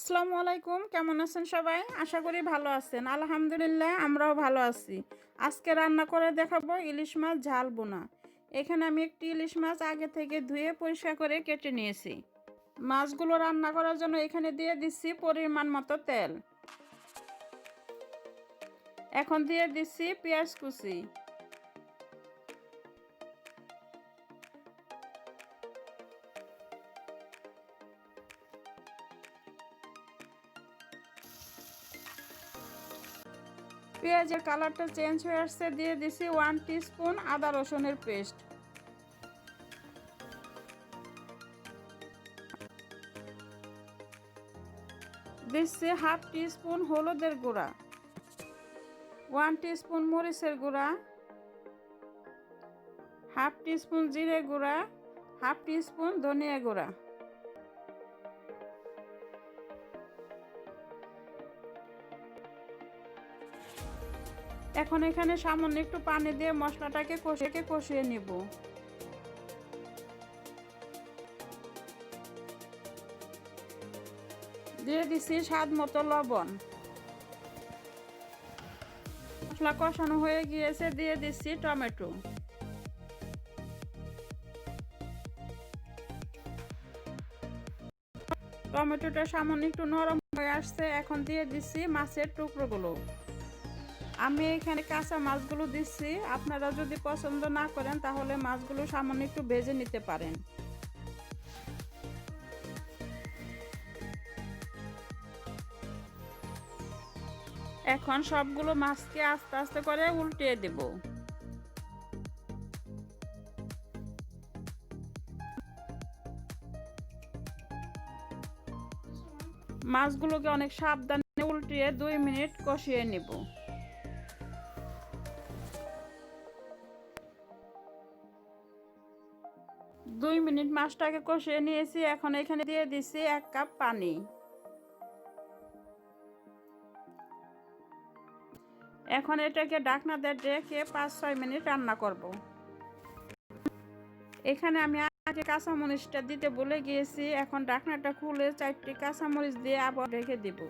আসসালামু আলাইকুম, কেমন আছেন সবাই? আশা করি ভালো আছেন। আলহামদুলিল্লাহ আমরাও ভালো আছি। আজকে রান্না করে দেখাবো ইলিশ মাছ ঝাল বোনা। এখানে আমি একটি ইলিশ মাছ আগে থেকে ধুয়ে পরিষ্কার করে কেটে নিয়েছি। মাছগুলো রান্না করার জন্য এখানে দিয়ে দিচ্ছি পরিমাণ মতো তেল। এখন দিয়ে দিচ্ছি পেঁয়াজ কুচি, পেঁয়াজের কালারটা চেঞ্জ হয়ে আসছে, দিয়ে দিছি 1 টিস্পুন আদা রসুনের পেস্ট, দিচ্ছি 1/2 টিস্পুন হলুদের গুঁড়া, 1 টিস্পুন মরিচের গুঁড়া, 1/2 টিস্পুন জিরে গুঁড়া, 1/2 টিস্পুন ধনিয়া গুঁড়া। এখন এখানে সামান্য একটু পানি দিয়ে মশলাটাকে কষিয়ে নিব। দিয়ে দিচ্ছি স্বাদ মতো লবণ। মশলা কষানো হয়ে গিয়েছে, দিয়ে দিচ্ছি টমেটো। টমেটোটা সামান্য একটু নরম হয়ে আসছে, এখন দিয়ে দিচ্ছি মাছের টুকরোগুলো। আমি এখানে কাঁচা মাছগুলো দিচ্ছি, আপনারা যদি পছন্দ না করেন তাহলে মাছগুলো সামান্য একটু ভেজে নিতে পারেন। এখন সবগুলো মাছকে আস্তে আস্তে করে উল্টিয়ে দেব। মাছগুলোকে অনেক সাবধানে উল্টিয়ে 2 মিনিট কষিয়ে নেব। দুই মিনিট মাছটাকে কষিয়ে নিয়েছি, এখন এখানে দিয়ে দিচ্ছি 1 কাপ পানি। এখন এটাকে ঢাকনা দিয়ে ঢেকে 5-6 মিনিট রান্না করব। এখানে আমি আগে কাঁচামরিচটা দিতে ভুলে গিয়েছি, এখন ঢাকনাটা খুলে 4টি কাঁচামরিচ দিয়ে আবার ঢেকে দিব।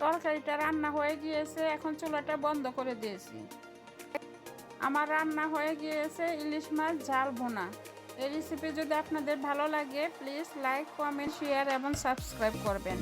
তরকারিটা রান্না হয়ে গিয়েছে, এখন চুলাটা বন্ধ করে দিয়েছি। আমার রান্না হয়ে গিয়েছে ইলিশ মাছ ঝাল ভুনা। এই রেসিপি যদি আপনাদের ভালো লাগে প্লিজ লাইক, কমেন্ট, শেয়ার এবং সাবস্ক্রাইব করবেন।